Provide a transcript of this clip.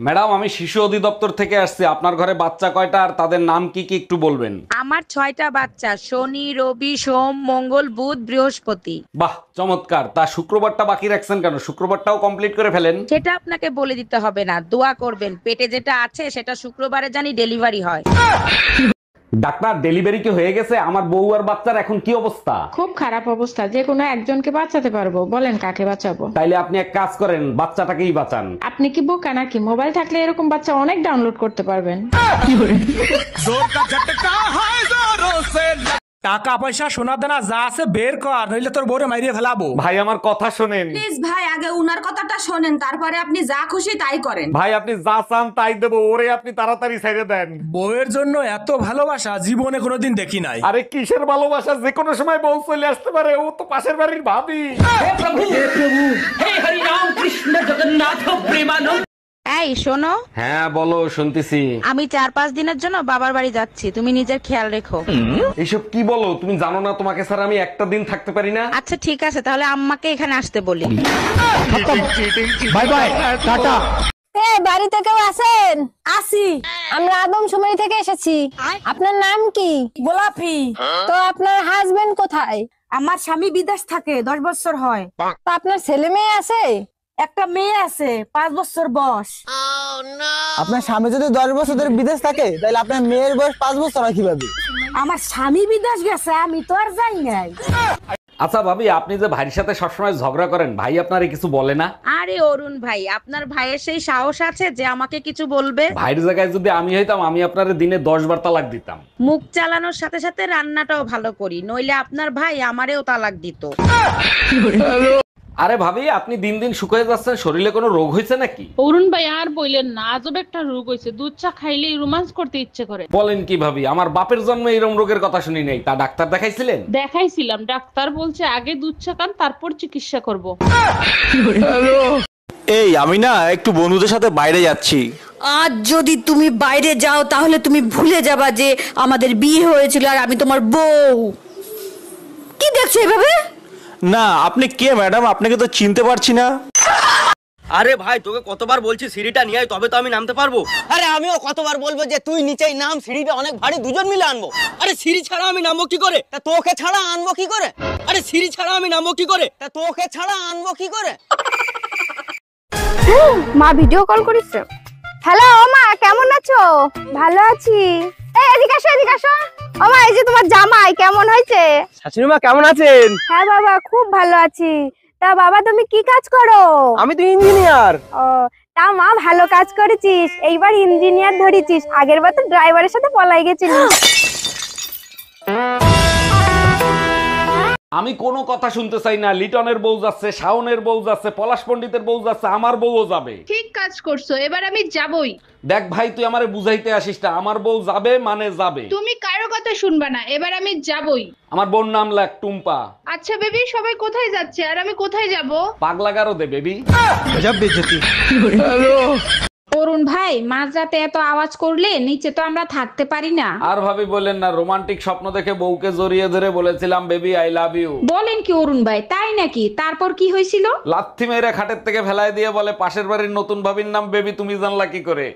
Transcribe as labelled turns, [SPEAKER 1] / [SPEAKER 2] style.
[SPEAKER 1] Madam, আমি শিশু অধিদপ্তর থেকে আসছি। আপনার ঘরে বাচ্চা কয়টা আর তাদের নাম কি কি একটু বলবেন?
[SPEAKER 2] আমার 6টা বাচ্চা, শনি রবি সোম মঙ্গল বুধ বৃহস্পতি।
[SPEAKER 1] বাহ, চমৎকার। তা শুক্রবারটা বাকি রাখছেন কেন? শুক্রবারটাও কমপ্লিট করে ফেলেন।
[SPEAKER 2] সেটা আপনাকে বলে দিতে হবে না, দোয়া করবেন পেটে যেটা আছে সেটা শুক্রবারে জানি ডেলিভারি হয়।
[SPEAKER 1] ডাক্তার, ডেলিভারি কি হয়ে গেছে? আমার বউ আর বাচ্চার এখন কি অবস্থা?
[SPEAKER 3] খুব খারাপ অবস্থা, যে কোনো একজনকে বাঁচাতে পারবো, বলেন কাকে বাঁচাবো?
[SPEAKER 1] তাইলে আপনি এক কাজ করেন, বাচ্চাটাকেই বাঁচান।
[SPEAKER 3] আপনি কি বোকা নাকি? মোবাইল থাকলে এরকম বাচ্চা অনেক ডাউনলোড করতে পারবেন।
[SPEAKER 4] টাকা পয়সা সোনা দানা যা আছে বের কর, নইলে তোর বউরে মাইরিয়ে ফেলাবো।
[SPEAKER 1] ভাই, আমার কথা শোনেন।
[SPEAKER 5] প্লিজ ভাই, আগে উনার কথাটা শোনেন, তারপরে আপনি যা খুশি তাই করেন।
[SPEAKER 1] ভাই, আপনি যা চান তাই দেবো। ওরে আপনি তাড়াতাড়ি ছেড়ে দেন।
[SPEAKER 4] বউয়ের জন্য এত ভালোবাসা জীবনে কোনোদিন দেখি নাই।
[SPEAKER 1] আরে কিসের ভালোবাসা? যে কোনো সময় বউ চলে আসতে পারে। ও তো পাশের বাড়ির ভাবি।
[SPEAKER 2] এই শোনো,
[SPEAKER 1] হ্যাঁ বলো, শুনতেছি।
[SPEAKER 2] আমি 4-5 দিনের জন্য বাবার বাড়ি যাচ্ছি, তুমি নিজের খেয়াল রেখো।
[SPEAKER 1] এইসব কি বলো? তুমি জানো না তোমাকে স্যার আমি একটা দিন থাকতে পারি না?
[SPEAKER 2] আচ্ছা ঠিক আছে, তাহলে আম্মাকে এখানে আসতে বলি।
[SPEAKER 4] Bye bye, tata.
[SPEAKER 6] বাড়িতে কেউ আছেন? আসি, আমরা আদমশুমারি থেকে এসেছি। আপনার নাম কি?
[SPEAKER 5] গোলাপি।
[SPEAKER 6] তো আপনার হাজবেন্ড কোথায়?
[SPEAKER 5] আমার স্বামী বিদেশ থাকে, 10 বছর হয়।
[SPEAKER 6] তো আপনার ছেলে মেয়ে আছে?
[SPEAKER 5] একটা মেয়ে আছে, 5 বছর বয়স।
[SPEAKER 7] আপনার স্বামী যদি 10 বছর ধরে বিদেশ থাকে, তাহলে আপনার মেয়ের বয়স 5 বছর হয় কিভাবে?
[SPEAKER 5] আমার স্বামী বিদেশ গেছে, আমি তো আর যাই নাই।
[SPEAKER 1] আচ্ছা ভাবি, আপনি যে ভাইয়ের সাথে সবসময় ঝগড়া করেন, ভাই আপনারে কিছু বলে না?
[SPEAKER 2] আরে অরুণ ভাই, আপনার ভাইয়ের সেই সাহস আছে যে আমাকে কিছু বলবে?
[SPEAKER 1] ভাইয়ের জায়গায় যদি আমি হইতাম, আমি আপনারে দিনে 10 বার তালাক দিতাম।
[SPEAKER 2] মুখ চালানোর সাথে সাথে রান্নাটাও ভালো করি, নইলে আপনার ভাই আমারেও তালাক দিত।
[SPEAKER 1] আরে ভাবি, আপনি দিন দিন শুকিয়ে যাচ্ছেন, শরীরে কোনো রোগ হয়েছে নাকি?
[SPEAKER 8] অরুণ ভাই আর বললেন না, আজব একটা রোগ হয়েছে, দুধ চা খাইলেই রোমান্স করতে ইচ্ছে করে।
[SPEAKER 1] বলেন কি ভাবি? আমার বাপের জন্মে এরকম রোগের কথা শুনি নাই। তা ডাক্তার দেখাইছিলেন?
[SPEAKER 8] দেখাইছিলাম, ডাক্তার বলছে আগে দুধ চা খান, তারপর চিকিৎসা করব।
[SPEAKER 9] এই আমি না একটু বন্ধুদের সাথে বাইরে যাচ্ছি।
[SPEAKER 5] আজ যদি তুমি বাইরে যাও তাহলে তুমি ভুলে যাবা যে আমাদের বিয়ে হয়েছিল আর আমি তোমার বউ। কি দেখছো এভাবে?
[SPEAKER 9] না, আপনি কে ম্যাডাম? আপনাকে তো চিনতে পারছি না।
[SPEAKER 7] আরে ভাই, তোকে কতবার বলছি সিঁড়িটা নিয়ে আয়, তবে তো আমি নামতে পারবো। আরে আমিও কতবার বলবো যে তুই নিচেই নাম, সিঁড়িটা অনেক ভারী, দুজন মিলে আনবো। আরে সিঁড়ি ছাড়া আমি নামবো কি করে? তা তোকে ছাড়া আনবো কি করে? আরে সিঁড়ি ছাড়া আমি নামবো কি করে? তা তোকে ছাড়া আনবো কি করে?
[SPEAKER 6] মা ভিডিও কল করিস? হ্যালো মা, কেমন আছো? ভালো আছি। এই এদিকে আসো, এদিকে আসো। ও মা, এই যে তোমার জামাই কেমন হয়েছে?
[SPEAKER 7] শাশুড়ি মা কেমন আছেন?
[SPEAKER 6] হ্যাঁ বাবা, খুব ভালো আছি। তা বাবা তুমি কি কাজ করো?
[SPEAKER 7] আমি তো ইঞ্জিনিয়ার।
[SPEAKER 6] ও, তা মা ভালো কাজ করেছিস, এইবার ইঞ্জিনিয়ার ধরেছিস, আগের বার তো ড্রাইভারের সাথে পলাই গেছিলিস।
[SPEAKER 1] আমি কোনো কথা শুনতে চাই না। লিটনের বউ যাচ্ছে, শাওনের বউ যাচ্ছে, পলাশ পণ্ডিতের বউ যাচ্ছে, আমার বউও যাবে।
[SPEAKER 8] ঠিক কাজ করছো, এবার আমি যাবই।
[SPEAKER 1] দেখ ভাই, তুই আমারে বুঝাইতে আসিস না। আমার বউ যাবে মানে যাবে।
[SPEAKER 8] তুমি কারো কথা শুনবা না, এবার আমি যাবই।
[SPEAKER 1] আমার বোন নাম লাগ টুম্পা।
[SPEAKER 8] আচ্ছা বেবি, সবাই কোথায় যাচ্ছে আর আমি কোথায় যাব?
[SPEAKER 1] পাগলা গারো দে বেবি।
[SPEAKER 3] অরুণ ভাই, মাঝরাতে এত আওয়াজ করলে নিচে তো আমরা থাকতে পারি না।
[SPEAKER 1] আর ভাবি বললেন না, রোমান্টিক স্বপ্ন দেখে বউকে জড়িয়ে ধরে বলেছিলাম বেবি আই লাভ ইউ।
[SPEAKER 3] বলেন কি অরুণ ভাই, তাই নাকি? তারপর কি হয়েছিল?
[SPEAKER 1] লাথি মেরে খাটের থেকে ফেলায় দিয়ে বলে, পাশের বাড়ির নতুন ভাবির নাম বেবি, তুমি জানলা কি করে?